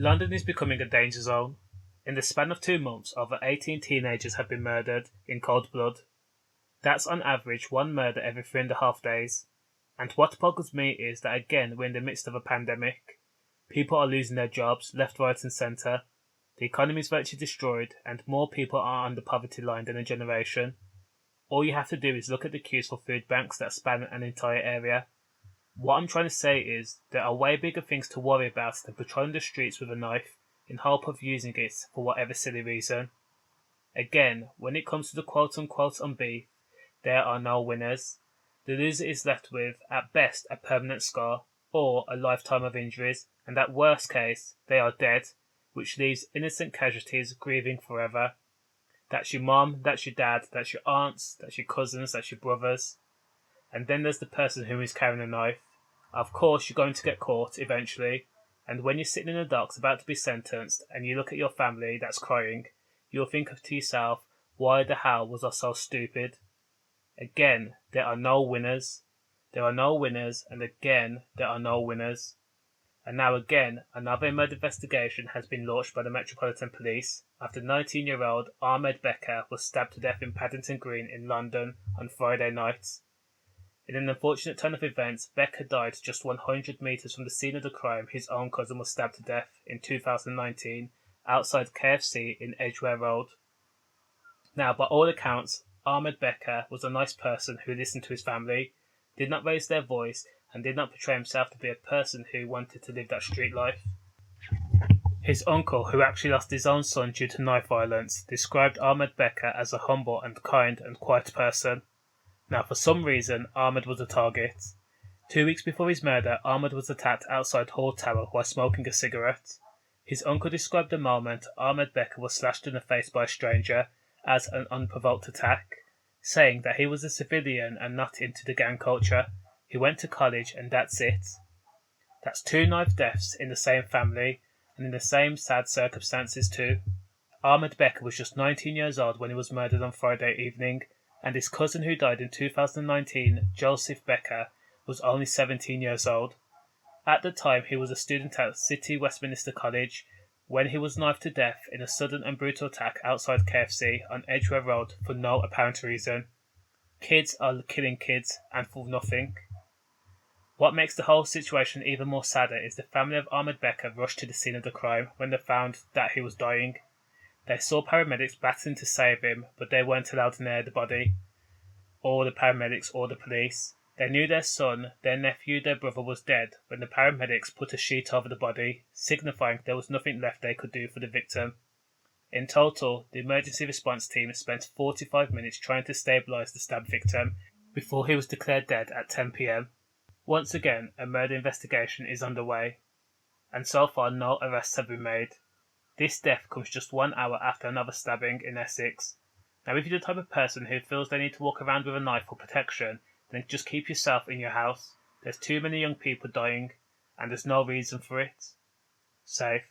London is becoming a danger zone. In the span of 2 months, over 18 teenagers have been murdered in cold blood. That's on average 1 murder every 3.5 days. And what boggles me is that again we're in the midst of a pandemic. People are losing their jobs left, right and centre. The economy is virtually destroyed and more people are on the poverty line than a generation. All you have to do is look at the queues for food banks that span an entire area. What I'm trying to say is there are way bigger things to worry about than patrolling the streets with a knife in hope of using it for whatever silly reason. Again, when it comes to the quote-unquote unbeef, there are no winners. The loser is left with, at best, a permanent scar or a lifetime of injuries, and at worst case, they are dead, which leaves innocent casualties grieving forever. That's your mom, that's your dad, that's your aunts, that's your cousins, that's your brothers. And then there's the person who is carrying a knife. Of course, you're going to get caught eventually, and when you're sitting in the docks about to be sentenced and you look at your family that's crying, you'll think to yourself, why the hell was I so stupid? Again, there are no winners. There are no winners, and again, there are no winners. And now again, another murder investigation has been launched by the Metropolitan Police after 19-year-old Ahmed Beker was stabbed to death in Paddington Green in London on Friday night. In an unfortunate turn of events, Beker died just 100 metres from the scene of the crime. His own cousin was stabbed to death in 2019 outside KFC in Edgware Road. Now, by all accounts, Ahmed Beker was a nice person who listened to his family, did not raise their voice, and did not portray himself to be a person who wanted to live that street life. His uncle, who actually lost his own son due to knife violence, described Ahmed Beker as a humble and kind and quiet person. Now, for some reason, Ahmed was a target. 2 weeks before his murder, Ahmed was attacked outside Hall Tower while smoking a cigarette. His uncle described the moment Ahmed Beker was slashed in the face by a stranger as an unprovoked attack, saying that he was a civilian and not into the gang culture. He went to college and that's it. That's 2 knife deaths in the same family and in the same sad circumstances too. Ahmed Beker was just 19 years old when he was murdered on Friday evening, and his cousin who died in 2019, Josiph Beker, was only 17 years old. At the time, he was a student at City of Westminster College when he was knifed to death in a sudden and brutal attack outside KFC on Edgware Road for no apparent reason. Kids are killing kids, and for nothing. What makes the whole situation even more sadder is the family of Ahmed Beker rushed to the scene of the crime when they found that he was dying. They saw paramedics battling to save him, but they weren't allowed near the body, or the paramedics or the police. They knew their son, their nephew, their brother was dead when the paramedics put a sheet over the body, signifying there was nothing left they could do for the victim. In total, the emergency response team spent 45 minutes trying to stabilise the stabbed victim before he was declared dead at 10 p.m. Once again, a murder investigation is underway, and so far no arrests have been made. This death comes just 1 hour after another stabbing in Essex. Now, if you're the type of person who feels they need to walk around with a knife for protection, then just keep yourself in your house. There's too many young people dying, and there's no reason for it. Safe.